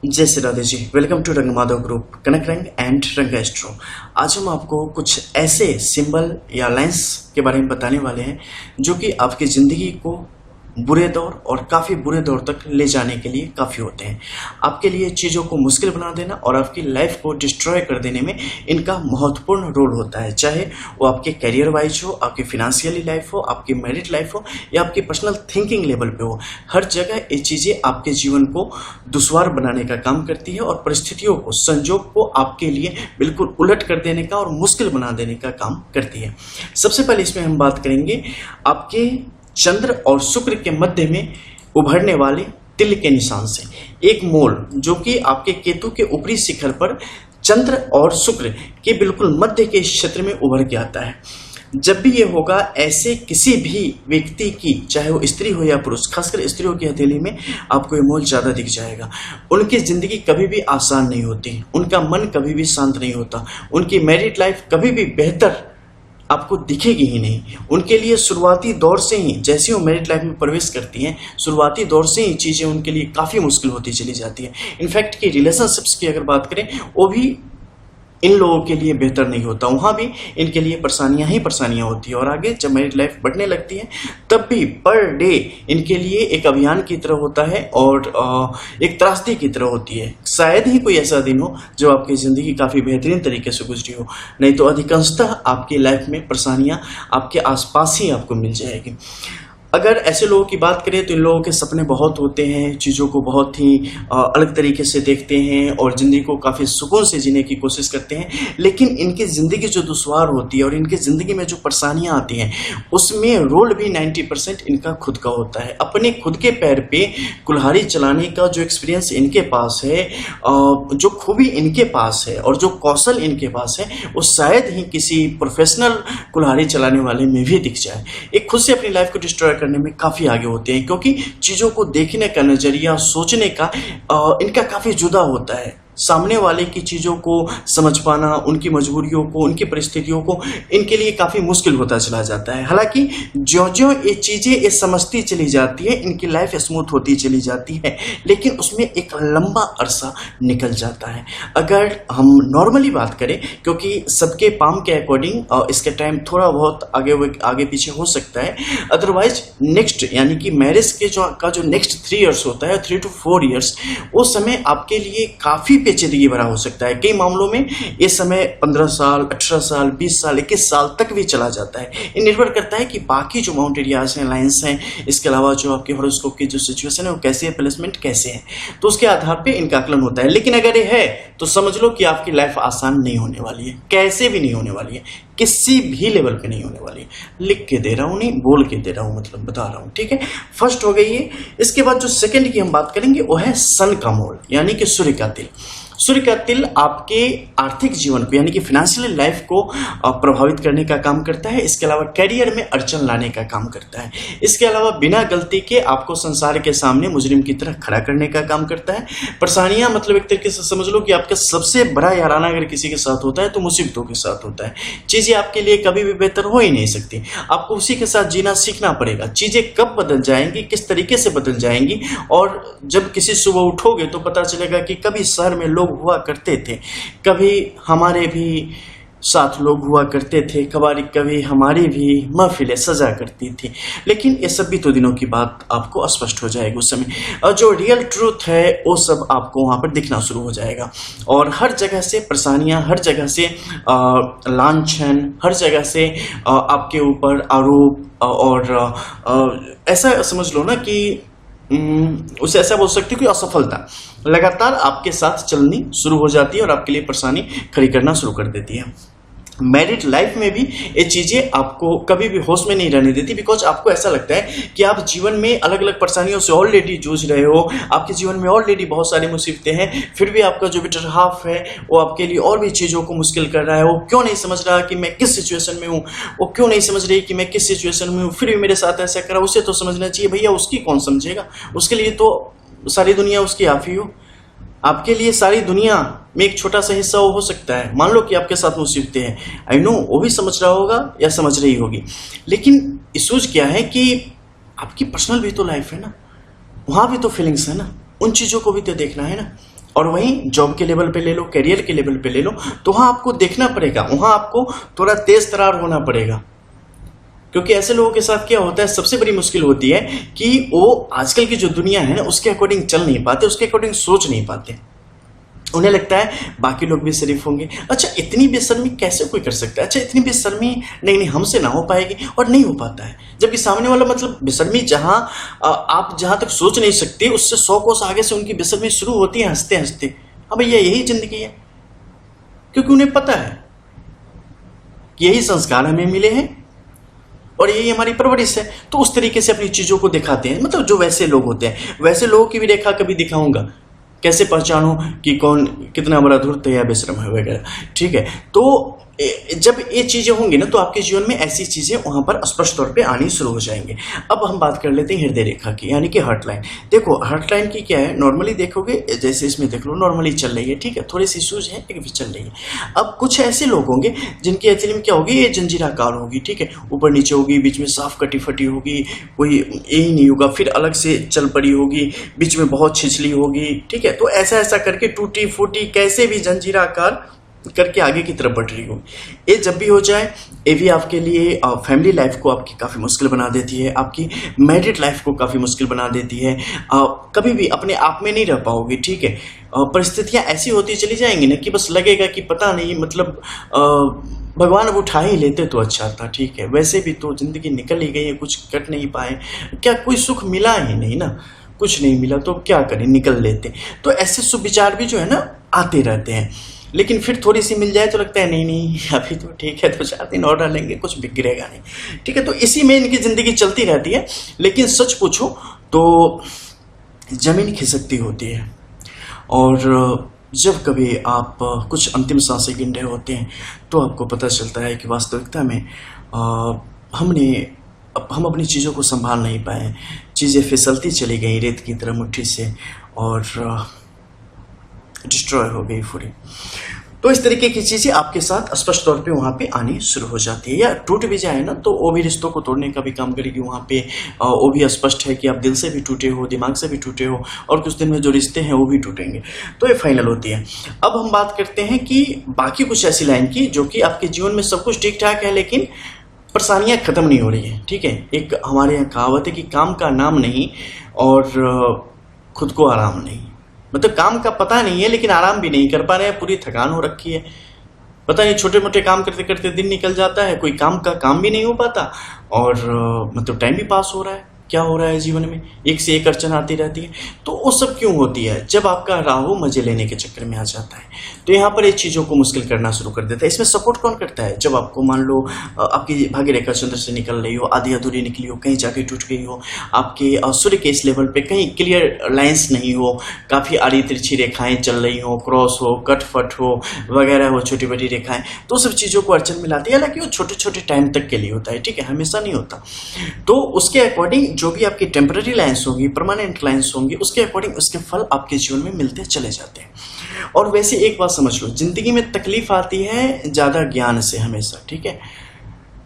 जय Shri Radhe ji. Welcome to रंग Madhav group, कनक रंग एंड रंग एस्ट्रो। आज हम आपको कुछ ऐसे सिंबल या लाइंस के बारे में बताने वाले हैं जो कि आपकी ज़िंदगी को बुरे दौर और काफ़ी बुरे दौर तक ले जाने के लिए काफ़ी होते हैं। आपके लिए चीज़ों को मुश्किल बना देना और आपकी लाइफ को डिस्ट्रॉय कर देने में इनका महत्वपूर्ण रोल होता है, चाहे वो आपके करियर वाइज हो, आपकी फिनेंशियली लाइफ हो, आपकी मैरिड लाइफ हो या आपकी पर्सनल थिंकिंग लेवल पे हो। हर जगह ये चीज़ें आपके जीवन को दुश्वार बनाने का काम करती है और परिस्थितियों को, संजोग को आपके लिए बिल्कुल उलट कर देने का और मुश्किल बना देने का काम करती है। सबसे पहले इसमें हम बात करेंगे आपके चंद्र और शुक्र के मध्य में उभरने वाले तिल के निशान से। एक मोड़ जो कि आपके केतु के ऊपरी शिखर पर चंद्र और शुक्र के बिल्कुल मध्य के क्षेत्र में उभर के आता है। जब भी ये होगा, ऐसे किसी भी व्यक्ति की, चाहे वो स्त्री हो या पुरुष, खासकर स्त्रियों की हथेली में आपको ये मोल ज्यादा दिख जाएगा। उनकी जिंदगी कभी भी आसान नहीं होती, उनका मन कभी भी शांत नहीं होता, उनकी मैरिड लाइफ कभी भी बेहतर आपको दिखेगी ही नहीं। उनके लिए शुरुआती दौर से ही, जैसे वो मैरिड लाइफ में प्रवेश करती हैं, शुरुआती दौर से ही चीज़ें उनके लिए काफ़ी मुश्किल होती चली जाती है। इनफैक्ट कि रिलेशनशिप्स की अगर बात करें, वो भी इन लोगों के लिए बेहतर नहीं होता, वहाँ भी इनके लिए परेशानियाँ ही परेशानियाँ होती है। और आगे जब मैरिड लाइफ बढ़ने लगती है तब भी पर डे इनके लिए एक अभियान की तरह होता है और एक त्रासदी की तरह होती है। शायद ही कोई ऐसा दिन हो जो आपकी ज़िंदगी काफ़ी बेहतरीन तरीके से गुजरी हो, नहीं तो अधिकांशतः आपकी लाइफ में परेशानियाँ आपके आसपास ही आपको मिल जाएगी। अगर ऐसे लोगों की बात करें तो इन लोगों के सपने बहुत होते हैं, चीज़ों को बहुत ही अलग तरीके से देखते हैं और ज़िंदगी को काफ़ी सुकून से जीने की कोशिश करते हैं। लेकिन इनकी ज़िंदगी जो दुश्वार होती है और इनकी ज़िंदगी में जो परेशानियां आती हैं, उसमें रोल भी 90% इनका खुद का होता है। अपने खुद के पैर पे कुल्हाड़ी चलाने का जो एक्सपीरियंस इनके पास है, जो खूबी इनके पास है और जो कौशल इनके पास है, वो शायद ही किसी प्रोफेशनल कुल्हाड़ी चलाने वाले में भी दिख जाए। एक खुद से अपनी लाइफ को डिस्ट्रॉय करने में काफी आगे होते हैं, क्योंकि चीजों को देखने का नजरिया, सोचने का इनका काफी जुदा होता है। सामने वाले की चीजों को समझ पाना, उनकी मजबूरियों को, उनकी परिस्थितियों को इनके लिए काफी मुश्किल होता चला जाता है। हालांकि ज्यों-ज्यों ये चीजें ये समझती चली जाती है, इनकी लाइफ स्मूथ होती चली जाती है, लेकिन उसमें एक लंबा अरसा निकल जाता है। अगर हम नॉर्मली बात करें, क्योंकि सबके पाम के अकॉर्डिंग इसके टाइम थोड़ा बहुत आगे पीछे हो सकता है, अदरवाइज नेक्स्ट यानी कि मैरिज के जो नेक्स्ट 3 इयर्स होता है, 3 to 4 इयर्स, वो समय आपके लिए काफी पेचीदगी भरा हो सकता है। कई मामलों में ये समय 15 साल, 18 साल, 20 साल, 21 साल तक भी चला जाता है। ये निर्भर करता है कि बाकी जो माउंट एरियाज हैं, लाइन्स हैं, इसके अलावा जो आपके हॉरोस्कोप की जो सिचुएशन है वो कैसे है, प्लेसमेंट कैसे है, तो उसके आधार पे इनका आकलन होता है। लेकिन अगर ये है तो समझ लो कि आपकी लाइफ आसान नहीं होने वाली है, कैसे भी नहीं होने वाली है, किसी भी लेवल पे नहीं होने वाली है। लिख के दे रहा हूं, नहीं बोल के दे रहा हूं, मतलब बता रहा हूं, ठीक है। फर्स्ट हो गई है। इसके बाद जो सेकंड की हम बात करेंगे वो है सन का मोल, यानी कि सूर्य का तिल। सूर्य का तिल आपके आर्थिक जीवन को, यानी कि फाइनेंशियल लाइफ को प्रभावित करने का काम करता है। इसके अलावा करियर में अड़चन लाने का काम करता है। इसके अलावा बिना गलती के आपको संसार के सामने मुजरिम की तरह खड़ा करने का काम करता है। परेशानियां, मतलब एक तरीके से समझ लो कि आपका सबसे बड़ा याराना अगर किसी के साथ होता है तो मुसीबतों के साथ होता है। चीजें आपके लिए कभी भी बेहतर हो ही नहीं सकती, आपको उसी के साथ जीना सीखना पड़ेगा। चीजें कब बदल जाएंगी, किस तरीके से बदल जाएंगी, और जब किसी सुबह उठोगे तो पता चलेगा कि कभी शहर में लोग हुआ करते थे, कभी हमारे भी साथ लोग हुआ करते थे, कभी हमारी भी महफिलें सजा करती थी, लेकिन ये सब भी तो दिनों की बात आपको स्पष्ट हो जाएगी उस समय। और जो रियल ट्रूथ है वो सब आपको वहाँ पर दिखना शुरू हो जाएगा। और हर जगह से परेशानियाँ, हर जगह से लांछन, हर जगह से आपके ऊपर आरोप, और ऐसा समझ लो ना कि उसे ऐसा बोल सकते हो कि असफलता लगातार आपके साथ चलनी शुरू हो जाती है और आपके लिए परेशानी खड़ी करना शुरू कर देती है। मैरिड लाइफ में भी ये चीजें आपको कभी भी होश में नहीं रहने देती, बिकॉज आपको ऐसा लगता है कि आप जीवन में अलग अलग परेशानियों से ऑलरेडी जूझ रहे हो, आपके जीवन में ऑलरेडी बहुत सारी मुसीबतें हैं, फिर भी आपका जो बेटर हाफ है वो आपके लिए और भी चीज़ों को मुश्किल कर रहा है। वो क्यों नहीं समझ रहा कि मैं किस सिचुएशन में हूँ, वो क्यों नहीं समझ रही कि मैं किस सिचुएशन में हूँ, फिर भी मेरे साथ ऐसा करा। उसे तो समझना चाहिए भैया, उसकी कौन समझेगा, उसके लिए तो सारी दुनिया उसकी आप ही हो। आपके लिए सारी दुनिया में एक छोटा सा हिस्सा हो सकता है। मान लो कि आपके साथ मुसीबतें हैं, आई नो वो भी समझ रहा होगा या समझ रही होगी, लेकिन इशूज क्या है कि आपकी पर्सनल भी तो लाइफ है ना, वहाँ भी तो फीलिंग्स है ना, उन चीज़ों को भी तो देखना है ना। और वहीं जॉब के लेवल पे ले लो, करियर के लेवल पे ले लो, तो वहां आपको देखना पड़ेगा, वहां आपको थोड़ा तेज तरार होना पड़ेगा। क्योंकि ऐसे लोगों के साथ क्या होता है, सबसे बड़ी मुश्किल होती है कि वो आजकल की जो दुनिया है ना उसके अकॉर्डिंग चल नहीं पाते, उसके अकॉर्डिंग सोच नहीं पाते। उन्हें लगता है बाकी लोग भी शरीफ होंगे। अच्छा, इतनी बेशर्मी कैसे कोई कर सकता है? अच्छा, इतनी बेशर्मी नहीं हमसे ना हो पाएगी, और नहीं हो पाता है। जबकि सामने वाला, मतलब बेशर्मी जहां आप जहां तक सोच नहीं सकते, उससे 100 कोस आगे से उनकी बेशर्मी शुरू होती है हंसते हंसते। अब भैया यही जिंदगी है, क्योंकि उन्हें पता है कि यही संस्कार हमें मिले हैं और यही हमारी परवरिश है। तो उस तरीके से अपनी चीजों को दिखाते हैं। मतलब जो वैसे लोग होते हैं, वैसे लोगों की भी रेखा कभी दिखाऊंगा, कैसे पहचानो कि कौन कितना बड़ा धूर्त है या बेशरम है वगैरह। ठीक है, तो जब ये चीजें होंगी ना, तो आपके जीवन में ऐसी चीजें वहां पर स्पष्ट तौर पे आनी शुरू हो जाएंगे। अब हम बात कर लेते हैं हृदय रेखा की, यानी कि हार्ट लाइन। देखो हार्ट लाइन की क्या है, नॉर्मली देखोगे जैसे इसमें देख लो, नॉर्मली चल रही है, ठीक है, थोड़ी सी इश्यूज है लेकिन चल रही है। अब कुछ ऐसे लोग होंगे जिनकी एक्चुअली में क्या होगी, ये जंजीराकार होगी, ठीक है, ऊपर नीचे होगी, बीच में साफ कटी फटी होगी, कोई यही नहीं होगा, फिर अलग से चल पड़ी होगी, बीच में बहुत छिछली होगी, ठीक है। तो ऐसा ऐसा करके टूटी फूटी कैसे भी जंजीराकार करके आगे की तरफ बढ़ रही हो। ये जब भी हो जाए, ये भी आपके लिए फैमिली लाइफ को आपकी काफ़ी मुश्किल बना देती है, आपकी मैरिड लाइफ को काफ़ी मुश्किल बना देती है। कभी भी अपने आप में नहीं रह पाओगे, ठीक है। परिस्थितियां ऐसी होती चली जाएंगी ना कि बस लगेगा कि पता नहीं, मतलब भगवान अब उठा ही लेते तो अच्छा था, ठीक है। वैसे भी तो जिंदगी निकल ही गई है, कुछ कर नहीं पाए, क्या कोई सुख मिला ही नहीं ना, कुछ नहीं मिला तो क्या करें, निकल लेते। तो ऐसे सुविचार भी जो है ना आते रहते हैं, लेकिन फिर थोड़ी सी मिल जाए तो लगता है नहीं नहीं अभी तो ठीक है, तो 4 दिन और डालेंगे, कुछ बिगड़ेगा नहीं, ठीक है। तो इसी में इनकी जिंदगी चलती रहती है। लेकिन सच पूछो तो जमीन खिसकती होती है, और जब कभी आप कुछ अंतिम सांसें गिन रहे होते हैं तो आपको पता चलता है कि वास्तविकता में हम अपनी चीज़ों को संभाल नहीं पाए, चीज़ें फिसलती चली गई रेत की तरह मुट्ठी से, और डिस्ट्रॉय हो गई पूरी। तो इस तरीके की चीजें आपके साथ स्पष्ट तौर पे वहां पे आनी शुरू हो जाती है, या टूट भी जाए ना तो वो भी रिश्तों को तोड़ने का भी काम करेगी वहां पे। वो भी स्पष्ट है कि आप दिल से भी टूटे हो, दिमाग से भी टूटे हो, और कुछ दिन में जो रिश्ते हैं वो भी टूटेंगे। तो ये फाइनल होती है। अब हम बात करते हैं कि बाकी कुछ ऐसी लाइन की जो कि आपके जीवन में सब कुछ ठीक ठाक है लेकिन परेशानियां खत्म नहीं हो रही है, ठीक है। एक हमारे यहाँ कहावत है कि काम का नाम नहीं और खुद को आराम नहीं, मतलब काम का पता नहीं है लेकिन आराम भी नहीं कर पा रहे हैं, पूरी थकान हो रखी है, पता नहीं छोटे मोटे काम करते करते दिन निकल जाता है, कोई काम का काम भी नहीं हो पाता, और मतलब टाइम भी पास हो रहा है। क्या हो रहा है जीवन में, एक से एक अड़चन आती रहती है। तो वो सब क्यों होती है, जब आपका राहु मजे लेने के चक्कर में आ जाता है तो यहाँ पर ये चीजों को मुश्किल करना शुरू कर देता है। इसमें सपोर्ट कौन करता है, जब आपको मान लो आपकी भाग्य रेखा चंद्र से निकल रही हो, आधी अधूरी निकली हो, कहीं जाके टूट गई हो, आपके सूर्य के इस लेवल पे कहीं क्लियर लाइंस नहीं हो, काफी आड़ी तिरछी रेखाएं चल रही हो, क्रॉस हो, कट फट हो वगैरह हो, छोटी बड़ी रेखाएं, तो सब चीजों को अड़चन में लाती है। हालांकि वो छोटे छोटे टाइम तक के लिए होता है, ठीक है, हमेशा नहीं होता। तो उसके अकॉर्डिंग जो भी आपकी टेम्पररी लाइंस होंगी, परमानेंट लाइंस होंगी, उसके अकॉर्डिंग उसके फल आपके जीवन में मिलते चले जाते हैं। और वैसे एक बात समझ लो, जिंदगी में तकलीफ आती है ज्यादा ज्ञान से हमेशा, ठीक है।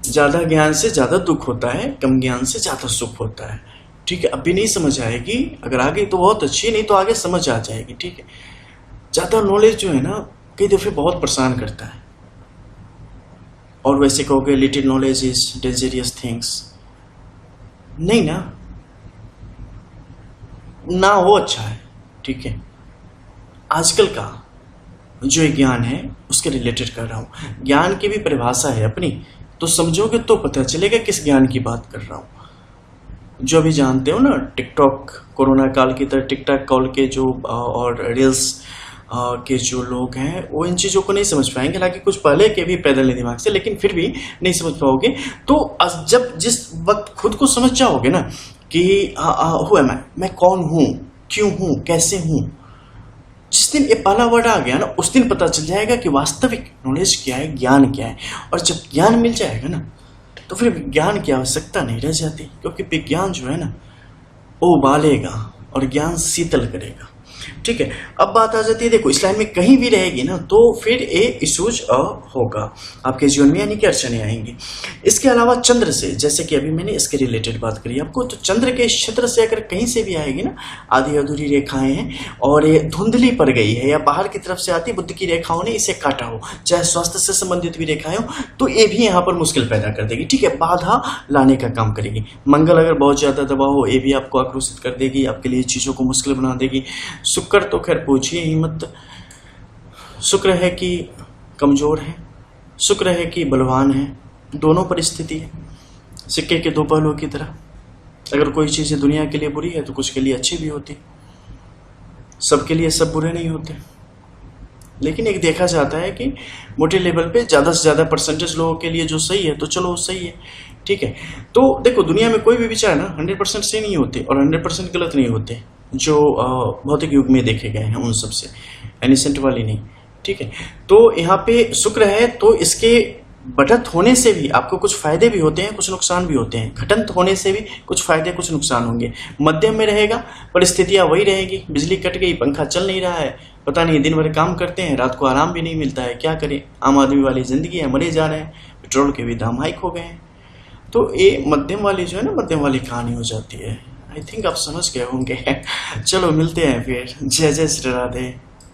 ज्यादा ज्ञान से ज्यादा दुख होता है, कम ज्ञान से ज्यादा सुख होता है, ठीक है। अभी नहीं समझ आएगी, अगर आ गई तो बहुत अच्छी, नहीं तो आगे समझ आ जाएगी, ठीक है। ज्यादा नॉलेज जो है ना कई दफे बहुत परेशान करता है। और वैसे कहोगे little knowledge is dangerous things, नहीं ना हो अच्छा है, ठीक है। आजकल का जो ज्ञान है उसके रिलेटेड कर रहा हूं, ज्ञान की भी परिभाषा है अपनी, तो समझोगे तो पता चलेगा किस ज्ञान की बात कर रहा हूं। जो अभी जानते हो ना, टिकटॉक कोरोना काल की तरह टिकटॉक कॉल के जो और रील्स के जो लोग हैं वो इन चीज़ों को नहीं समझ पाएंगे, हालांकि कुछ पहले के भी पैदल दिमाग से, लेकिन फिर भी नहीं समझ पाओगे। तो जब जिस वक्त खुद को समझ जाओगे ना कि हु एम आई, मैं कौन हूँ, क्यों हूँ, कैसे हूँ, जिस दिन ये पहला वर्ड आ गया ना उस दिन पता चल जाएगा कि वास्तविक नॉलेज क्या है, ज्ञान क्या है। और जब ज्ञान मिल जाएगा ना तो फिर विज्ञान की आवश्यकता नहीं रह जाती, क्योंकि विज्ञान जो है ना वो उबालेगा और ज्ञान शीतल करेगा, ठीक है। अब बात आ जाती है, देखो इस लाइन में कहीं भी रहेगी ना तो फिर ए इशूज होगा आपके जीवन में, यानी कि अड़चने आएंगी। इसके अलावा चंद्र से, जैसे कि अभी मैंने इसके रिलेटेड बात करी आपको, तो चंद्र के क्षेत्र से अगर कहीं से भी आएगी ना, आधी अधूरी रेखाएं हैं और ये धुंधली पड़ गई है या बाहर की तरफ से आती बुद्ध की रेखाओं ने इसे काटा हो, चाहे स्वास्थ्य से संबंधित भी रेखाएं हो, तो ये भी यहाँ पर मुश्किल पैदा कर देगी। ठीक है, बाधा लाने का काम करेगी। मंगल अगर बहुत ज्यादा दबाव हो, ये भी आपको आक्रोशित कर देगी, आपके लिए चीजों को मुश्किल बना देगी। शुक्र तो खैर पूछिए ही मत, शुक्र है कि कमजोर है, शुक्र है कि बलवान है, दोनों परिस्थिति है सिक्के के दो पहलुओं की तरह। अगर कोई चीज दुनिया के लिए बुरी है तो कुछ के लिए अच्छी भी होती, सबके लिए सब बुरे नहीं होते। लेकिन एक देखा जाता है कि मोटे लेवल पे ज्यादा से ज्यादा परसेंटेज लोगों के लिए जो सही है तो चलो सही है। ठीक है, तो देखो दुनिया में कोई भी विचार ना 100% सही नहीं होते और 100% गलत नहीं होते, जो भौतिक युग में देखे गए हैं उन सब से, एनिसेंट वाली नहीं। ठीक है, तो यहाँ पे शुक्र है तो इसके बढ़त होने से भी आपको कुछ फायदे भी होते हैं, कुछ नुकसान भी होते हैं। घटंत होने से भी कुछ फायदे कुछ नुकसान होंगे। मध्यम में रहेगा, परिस्थितियां वही रहेगी, बिजली कट गई, पंखा चल नहीं रहा है, पता नहीं दिन भर काम करते हैं, रात को आराम भी नहीं मिलता है, क्या करें, आम आदमी वाली जिंदगी है, मरे जा रहे हैं, पेट्रोल के भी दाम हाइक हो गए हैं। तो ये मध्यम वाली जो है ना, मध्यम वाली कहानी हो जाती है। आई थिंक आप समझ गए होंगे। चलो मिलते हैं फिर। जय जय श्री राधे।